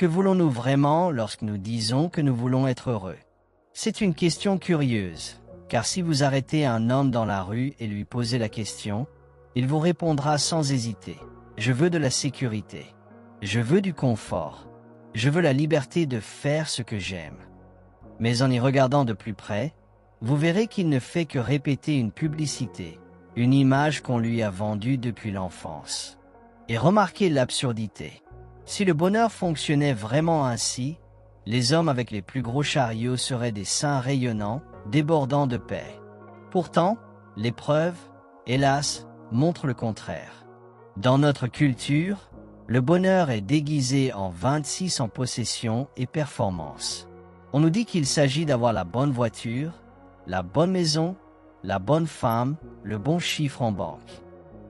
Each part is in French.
que voulons-nous vraiment lorsque nous disons que nous voulons être heureux? C'est une question curieuse, car si vous arrêtez un homme dans la rue et lui posez la question, il vous répondra sans hésiter. Je veux de la sécurité. Je veux du confort. Je veux la liberté de faire ce que j'aime. Mais en y regardant de plus près, vous verrez qu'il ne fait que répéter une publicité, une image qu'on lui a vendue depuis l'enfance. Et remarquez l'absurdité. Si le bonheur fonctionnait vraiment ainsi, les hommes avec les plus gros chariots seraient des saints rayonnants, débordant de paix. Pourtant, les preuves, hélas, montrent le contraire. Dans notre culture, le bonheur est déguisé en 26 en possession et performance. On nous dit qu'il s'agit d'avoir la bonne voiture, la bonne maison, la bonne femme, le bon chiffre en banque.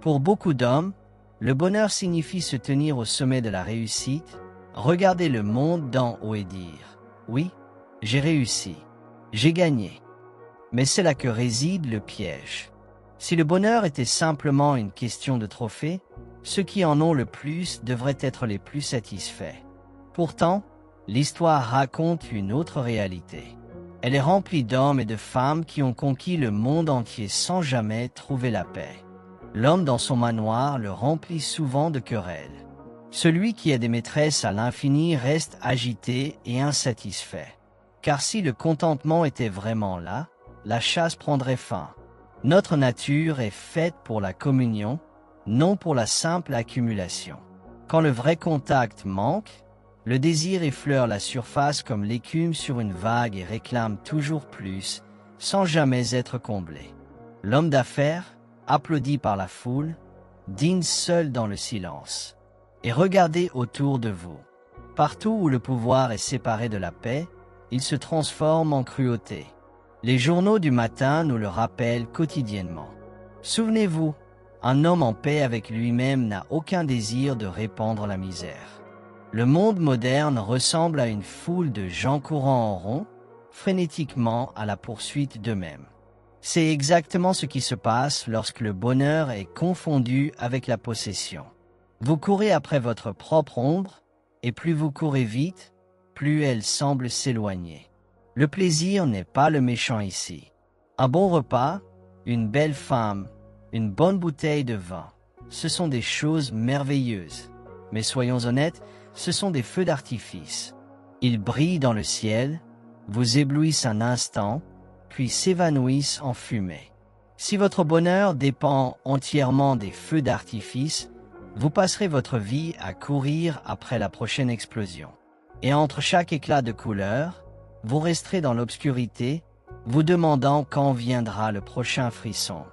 Pour beaucoup d'hommes, le bonheur signifie se tenir au sommet de la réussite, regarder le monde d'en haut et dire « Oui, j'ai réussi, j'ai gagné ». Mais c'est là que réside le piège. Si le bonheur était simplement une question de trophées, ceux qui en ont le plus devraient être les plus satisfaits. Pourtant, l'histoire raconte une autre réalité. Elle est remplie d'hommes et de femmes qui ont conquis le monde entier sans jamais trouver la paix. L'homme dans son manoir le remplit souvent de querelles. Celui qui a des maîtresses à l'infini reste agité et insatisfait. Car si le contentement était vraiment là, la chasse prendrait fin. Notre nature est faite pour la communion, non pour la simple accumulation. Quand le vrai contact manque, le désir effleure la surface comme l'écume sur une vague et réclame toujours plus, sans jamais être comblé. L'homme d'affaires, applaudi par la foule, dîne seul dans le silence. Et regardez autour de vous. Partout où le pouvoir est séparé de la paix, il se transforme en cruauté. Les journaux du matin nous le rappellent quotidiennement. Souvenez-vous, un homme en paix avec lui-même n'a aucun désir de répandre la misère. Le monde moderne ressemble à une foule de gens courant en rond, frénétiquement à la poursuite d'eux-mêmes. C'est exactement ce qui se passe lorsque le bonheur est confondu avec la possession. Vous courez après votre propre ombre, et plus vous courez vite, plus elle semble s'éloigner. Le plaisir n'est pas le méchant ici. Un bon repas, une belle femme, une bonne bouteille de vin, ce sont des choses merveilleuses. Mais soyons honnêtes, ce sont des feux d'artifice. Ils brillent dans le ciel, vous éblouissent un instant, puis s'évanouissent en fumée. Si votre bonheur dépend entièrement des feux d'artifice, vous passerez votre vie à courir après la prochaine explosion. Et entre chaque éclat de couleur, vous resterez dans l'obscurité, vous demandant quand viendra le prochain frisson.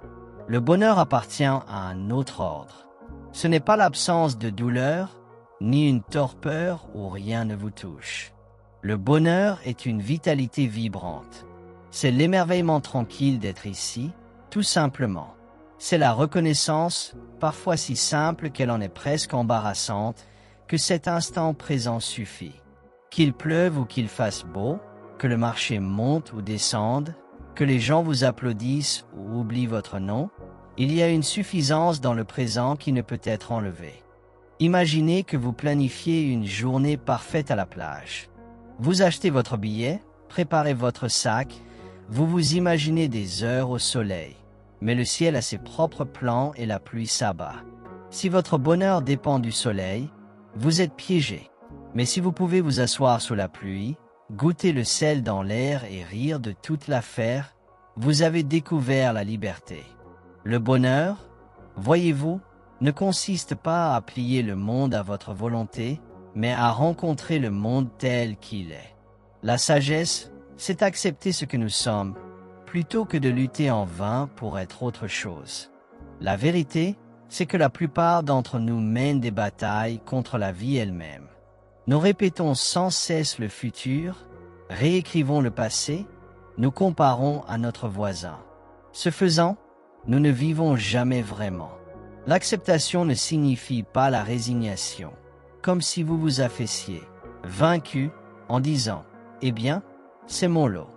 Le bonheur appartient à un autre ordre. Ce n'est pas l'absence de douleur, ni une torpeur où rien ne vous touche. Le bonheur est une vitalité vibrante. C'est l'émerveillement tranquille d'être ici, tout simplement. C'est la reconnaissance, parfois si simple qu'elle en est presque embarrassante, que cet instant présent suffit. Qu'il pleuve ou qu'il fasse beau, que le marché monte ou descende, que les gens vous applaudissent ou oublient votre nom, il y a une suffisance dans le présent qui ne peut être enlevée. Imaginez que vous planifiez une journée parfaite à la plage. Vous achetez votre billet, préparez votre sac, vous vous imaginez des heures au soleil, mais le ciel a ses propres plans et la pluie s'abat. Si votre bonheur dépend du soleil, vous êtes piégé. Mais si vous pouvez vous asseoir sous la pluie, goûter le sel dans l'air et rire de toute l'affaire, vous avez découvert la liberté. Le bonheur, voyez-vous, ne consiste pas à plier le monde à votre volonté, mais à rencontrer le monde tel qu'il est. La sagesse, c'est accepter ce que nous sommes, plutôt que de lutter en vain pour être autre chose. La vérité, c'est que la plupart d'entre nous mènent des batailles contre la vie elle-même. Nous répétons sans cesse le futur, réécrivons le passé, nous comparons à notre voisin. Ce faisant, nous ne vivons jamais vraiment. L'acceptation ne signifie pas la résignation, comme si vous vous affaissez, vaincu, en disant « Eh bien, c'est mon lot ».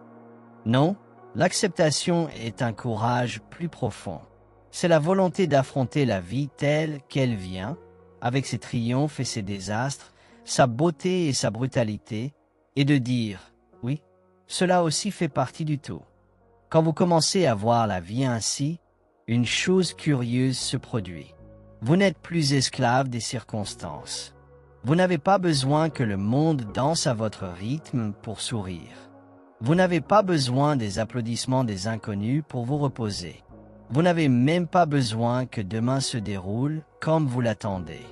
Non, l'acceptation est un courage plus profond. C'est la volonté d'affronter la vie telle qu'elle vient, avec ses triomphes et ses désastres, sa beauté et sa brutalité, et de dire « oui, cela aussi fait partie du tout ». Quand vous commencez à voir la vie ainsi, une chose curieuse se produit. Vous n'êtes plus esclave des circonstances. Vous n'avez pas besoin que le monde danse à votre rythme pour sourire. Vous n'avez pas besoin des applaudissements des inconnus pour vous reposer. Vous n'avez même pas besoin que demain se déroule comme vous l'attendez.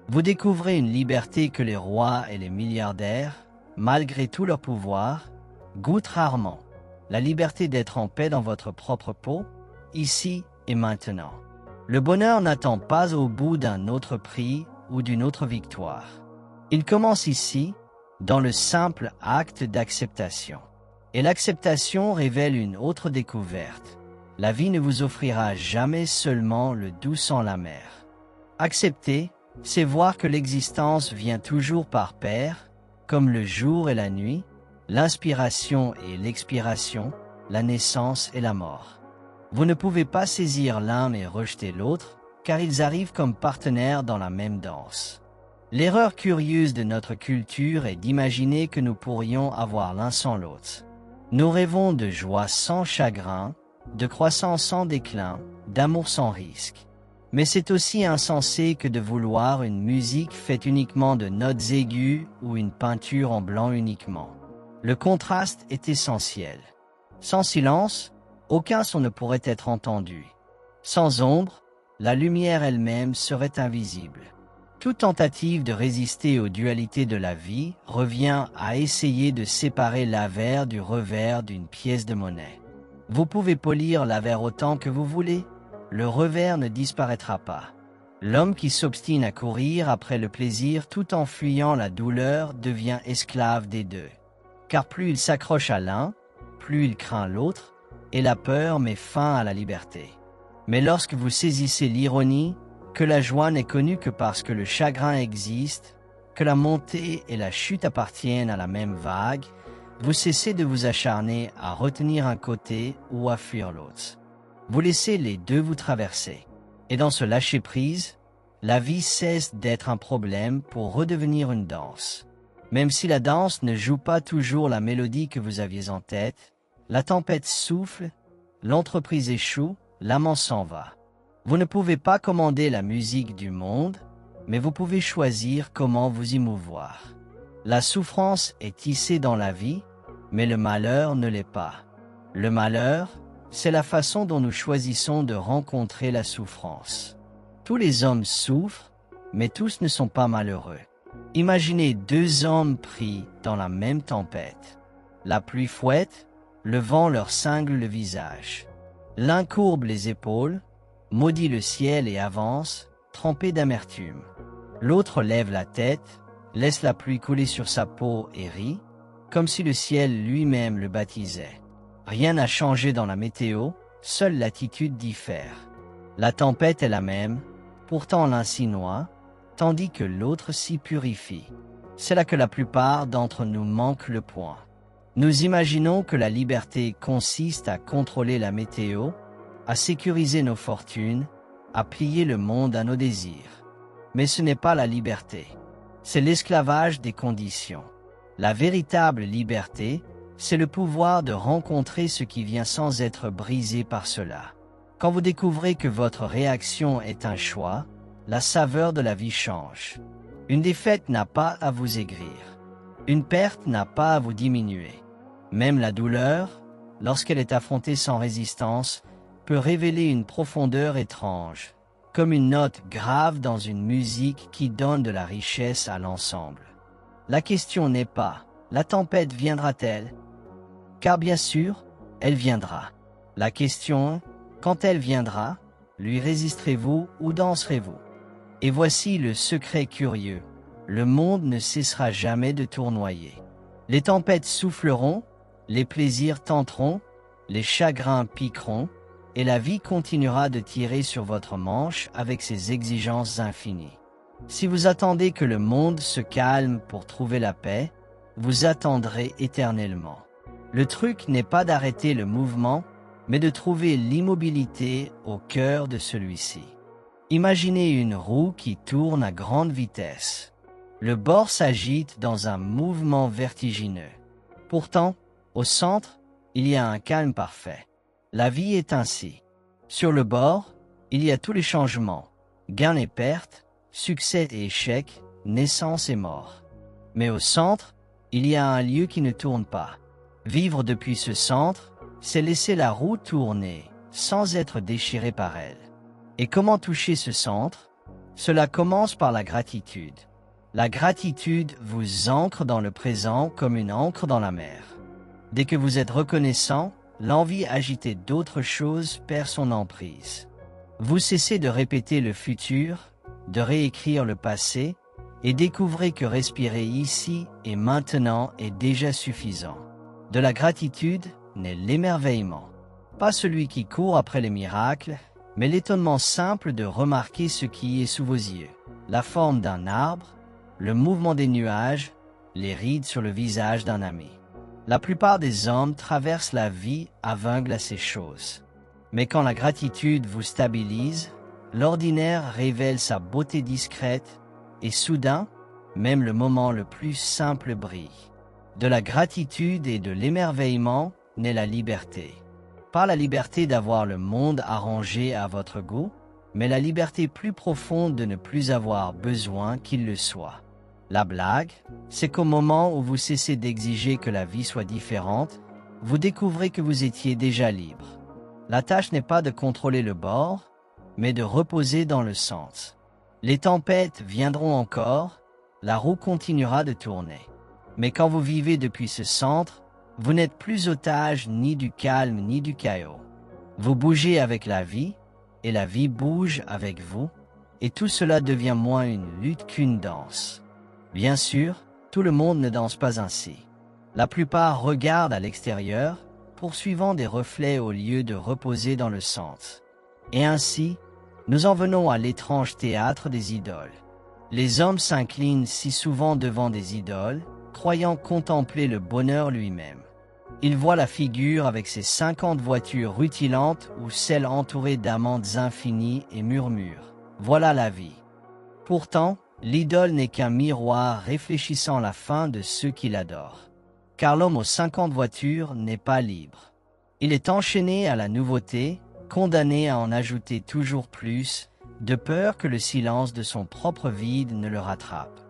Vous découvrez une liberté que les rois et les milliardaires, malgré tout leur pouvoir, goûtent rarement. La liberté d'être en paix dans votre propre peau, ici et maintenant. Le bonheur n'attend pas au bout d'un autre prix ou d'une autre victoire. Il commence ici, dans le simple acte d'acceptation. Et l'acceptation révèle une autre découverte. La vie ne vous offrira jamais seulement le doux sans la mer. Accepter, c'est voir que l'existence vient toujours par paires, comme le jour et la nuit, l'inspiration et l'expiration, la naissance et la mort. Vous ne pouvez pas saisir l'un et rejeter l'autre, car ils arrivent comme partenaires dans la même danse. L'erreur curieuse de notre culture est d'imaginer que nous pourrions avoir l'un sans l'autre. Nous rêvons de joie sans chagrin, de croissance sans déclin, d'amour sans risque. Mais c'est aussi insensé que de vouloir une musique faite uniquement de notes aiguës ou une peinture en blanc uniquement. Le contraste est essentiel. Sans silence, aucun son ne pourrait être entendu. Sans ombre, la lumière elle-même serait invisible. Toute tentative de résister aux dualités de la vie revient à essayer de séparer l'avers du revers d'une pièce de monnaie. Vous pouvez polir l'avers autant que vous voulez, le revers ne disparaîtra pas. L'homme qui s'obstine à courir après le plaisir tout en fuyant la douleur devient esclave des deux. Car plus il s'accroche à l'un, plus il craint l'autre, et la peur met fin à la liberté. Mais lorsque vous saisissez l'ironie, que la joie n'est connue que parce que le chagrin existe, que la montée et la chute appartiennent à la même vague, vous cessez de vous acharner à retenir un côté ou à fuir l'autre. Vous laissez les deux vous traverser. Et dans ce lâcher-prise, la vie cesse d'être un problème pour redevenir une danse. Même si la danse ne joue pas toujours la mélodie que vous aviez en tête, la tempête souffle, l'entreprise échoue, l'amant s'en va. Vous ne pouvez pas commander la musique du monde, mais vous pouvez choisir comment vous y mouvoir. La souffrance est tissée dans la vie, mais le malheur ne l'est pas. Le malheur, c'est la façon dont nous choisissons de rencontrer la souffrance. Tous les hommes souffrent, mais tous ne sont pas malheureux. Imaginez deux hommes pris dans la même tempête. La pluie fouette, le vent leur cingle le visage. L'un courbe les épaules, maudit le ciel et avance, trempé d'amertume. L'autre lève la tête, laisse la pluie couler sur sa peau et rit, comme si le ciel lui-même le baptisait. Rien n'a changé dans la météo, seule l'attitude diffère. La tempête est la même, pourtant l'un s'y noie, tandis que l'autre s'y purifie. C'est là que la plupart d'entre nous manquent le point. Nous imaginons que la liberté consiste à contrôler la météo, à sécuriser nos fortunes, à plier le monde à nos désirs. Mais ce n'est pas la liberté. C'est l'esclavage des conditions. La véritable liberté, c'est le pouvoir de rencontrer ce qui vient sans être brisé par cela. Quand vous découvrez que votre réaction est un choix, la saveur de la vie change. Une défaite n'a pas à vous aigrir. Une perte n'a pas à vous diminuer. Même la douleur, lorsqu'elle est affrontée sans résistance, peut révéler une profondeur étrange, comme une note grave dans une musique qui donne de la richesse à l'ensemble. La question n'est pas « la tempête viendra-t-elle ?» Car bien sûr, elle viendra. La question « quand elle viendra, lui résisterez-vous ou danserez-vous ?» Et voici le secret curieux. Le monde ne cessera jamais de tournoyer. Les tempêtes souffleront, les plaisirs tenteront, les chagrins piqueront, et la vie continuera de tirer sur votre manche avec ses exigences infinies. Si vous attendez que le monde se calme pour trouver la paix, vous attendrez éternellement. Le truc n'est pas d'arrêter le mouvement, mais de trouver l'immobilité au cœur de celui-ci. Imaginez une roue qui tourne à grande vitesse. Le bord s'agite dans un mouvement vertigineux. Pourtant, au centre, il y a un calme parfait. La vie est ainsi. Sur le bord, il y a tous les changements, gains et pertes, succès et échecs, naissance et mort. Mais au centre, il y a un lieu qui ne tourne pas. Vivre depuis ce centre, c'est laisser la roue tourner, sans être déchiré par elle. Et comment toucher ce centre? Cela commence par la gratitude. La gratitude vous ancre dans le présent comme une ancre dans la mer. Dès que vous êtes reconnaissant, l'envie agitée d'autre chose perd son emprise. Vous cessez de répéter le futur, de réécrire le passé, et découvrez que respirer ici et maintenant est déjà suffisant. De la gratitude naît l'émerveillement. Pas celui qui court après les miracles, mais l'étonnement simple de remarquer ce qui est sous vos yeux. La forme d'un arbre, le mouvement des nuages, les rides sur le visage d'un ami. La plupart des hommes traversent la vie aveugles à ces choses. Mais quand la gratitude vous stabilise, l'ordinaire révèle sa beauté discrète et soudain, même le moment le plus simple brille. De la gratitude et de l'émerveillement naît la liberté. Pas la liberté d'avoir le monde arrangé à votre goût, mais la liberté plus profonde de ne plus avoir besoin qu'il le soit. La blague, c'est qu'au moment où vous cessez d'exiger que la vie soit différente, vous découvrez que vous étiez déjà libre. La tâche n'est pas de contrôler le bord, mais de reposer dans le sens. Les tempêtes viendront encore, la roue continuera de tourner. Mais quand vous vivez depuis ce centre, vous n'êtes plus otage ni du calme ni du chaos. Vous bougez avec la vie, et la vie bouge avec vous, et tout cela devient moins une lutte qu'une danse. Bien sûr, tout le monde ne danse pas ainsi. La plupart regardent à l'extérieur, poursuivant des reflets au lieu de reposer dans le centre. Et ainsi, nous en venons à l'étrange théâtre des idoles. Les hommes s'inclinent si souvent devant des idoles, croyant contempler le bonheur lui-même. Ils voient la figure avec ses 50 voitures rutilantes ou celle entourée d'amantes infinies et murmurent « Voilà la vie ». Pourtant, l'idole n'est qu'un miroir réfléchissant la fin de ceux qui l'adorent. Car l'homme aux 50 voitures n'est pas libre. Il est enchaîné à la nouveauté, condamné à en ajouter toujours plus, de peur que le silence de son propre vide ne le rattrape.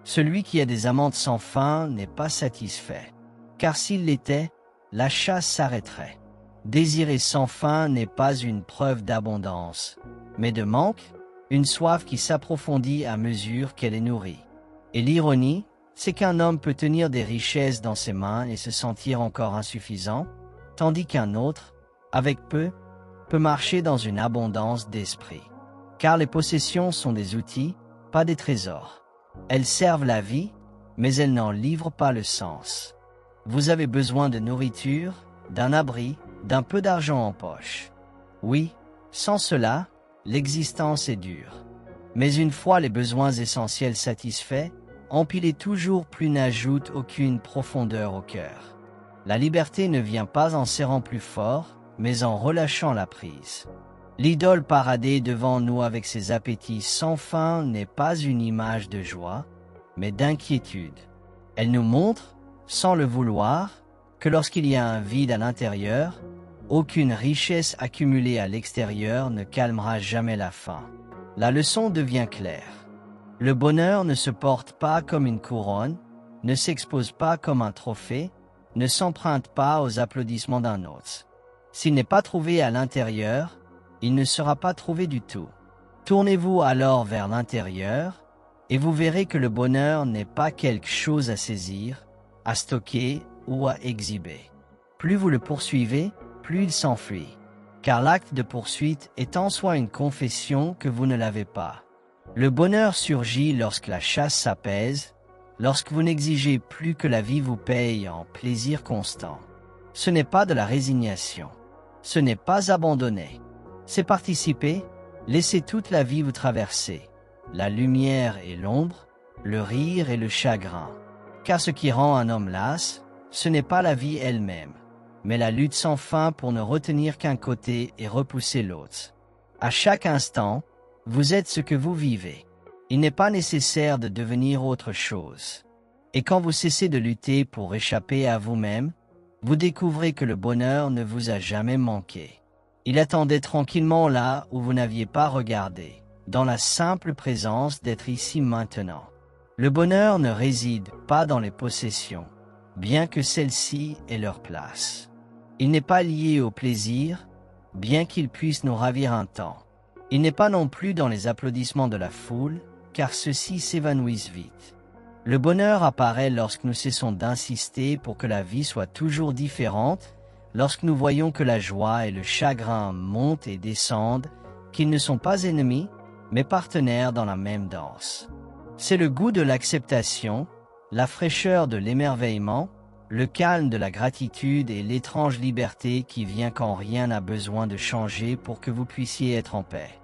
Celui qui a des amantes sans fin n'est pas satisfait. Car s'il l'était, la chasse s'arrêterait. Désirer sans fin n'est pas une preuve d'abondance, mais de manque, une soif qui s'approfondit à mesure qu'elle est nourrie. Et l'ironie, c'est qu'un homme peut tenir des richesses dans ses mains et se sentir encore insuffisant, tandis qu'un autre, avec peu, peut marcher dans une abondance d'esprit. Car les possessions sont des outils, pas des trésors. Elles servent la vie, mais elles n'en livrent pas le sens. Vous avez besoin de nourriture, d'un abri, d'un peu d'argent en poche. Oui, sans cela, l'existence est dure. Mais une fois les besoins essentiels satisfaits, empiler toujours plus n'ajoute aucune profondeur au cœur. La liberté ne vient pas en serrant plus fort, mais en relâchant la prise. L'idole paradée devant nous avec ses appétits sans fin n'est pas une image de joie, mais d'inquiétude. Elle nous montre, sans le vouloir, que lorsqu'il y a un vide à l'intérieur, aucune richesse accumulée à l'extérieur ne calmera jamais la faim. La leçon devient claire. Le bonheur ne se porte pas comme une couronne, ne s'expose pas comme un trophée, ne s'emprunte pas aux applaudissements d'un autre. S'il n'est pas trouvé à l'intérieur, il ne sera pas trouvé du tout. Tournez-vous alors vers l'intérieur, et vous verrez que le bonheur n'est pas quelque chose à saisir, à stocker ou à exhiber. Plus vous le poursuivez, plus il s'enfuit. Car l'acte de poursuite est en soi une confession que vous ne l'avez pas. Le bonheur surgit lorsque la chasse s'apaise, lorsque vous n'exigez plus que la vie vous paye en plaisir constant. Ce n'est pas de la résignation. Ce n'est pas abandonner. C'est participer, laisser toute la vie vous traverser. La lumière et l'ombre, le rire et le chagrin. Car ce qui rend un homme las, ce n'est pas la vie elle-même, mais la lutte sans fin pour ne retenir qu'un côté et repousser l'autre. À chaque instant, vous êtes ce que vous vivez. Il n'est pas nécessaire de devenir autre chose. Et quand vous cessez de lutter pour échapper à vous-même, vous découvrez que le bonheur ne vous a jamais manqué. Il attendait tranquillement là où vous n'aviez pas regardé, dans la simple présence d'être ici maintenant. Le bonheur ne réside pas dans les possessions, bien que celles-ci aient leur place. Il n'est pas lié au plaisir, bien qu'il puisse nous ravir un temps. Il n'est pas non plus dans les applaudissements de la foule, car ceux-ci s'évanouissent vite. Le bonheur apparaît lorsque nous cessons d'insister pour que la vie soit toujours différente, lorsque nous voyons que la joie et le chagrin montent et descendent, qu'ils ne sont pas ennemis, mais partenaires dans la même danse. C'est le goût de l'acceptation, la fraîcheur de l'émerveillement, le calme de la gratitude et l'étrange liberté qui vient quand rien n'a besoin de changer pour que vous puissiez être en paix.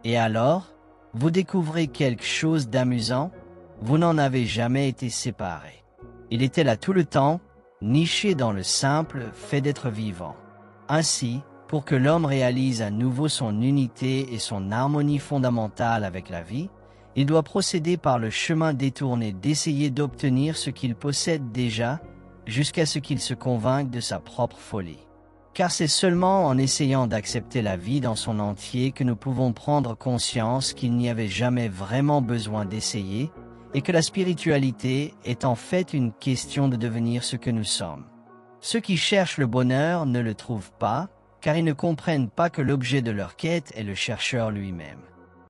Et alors, vous découvrez quelque chose d'amusant, vous n'en avez jamais été séparés. Il était là tout le temps, niché dans le simple fait d'être vivant. Ainsi, pour que l'homme réalise à nouveau son unité et son harmonie fondamentale avec la vie, il doit procéder par le chemin détourné d'essayer d'obtenir ce qu'il possède déjà, jusqu'à ce qu'il se convainque de sa propre folie. Car c'est seulement en essayant d'accepter la vie dans son entier que nous pouvons prendre conscience qu'il n'y avait jamais vraiment besoin d'essayer, et que la spiritualité est en fait une question de devenir ce que nous sommes. Ceux qui cherchent le bonheur ne le trouvent pas, car ils ne comprennent pas que l'objet de leur quête est le chercheur lui-même.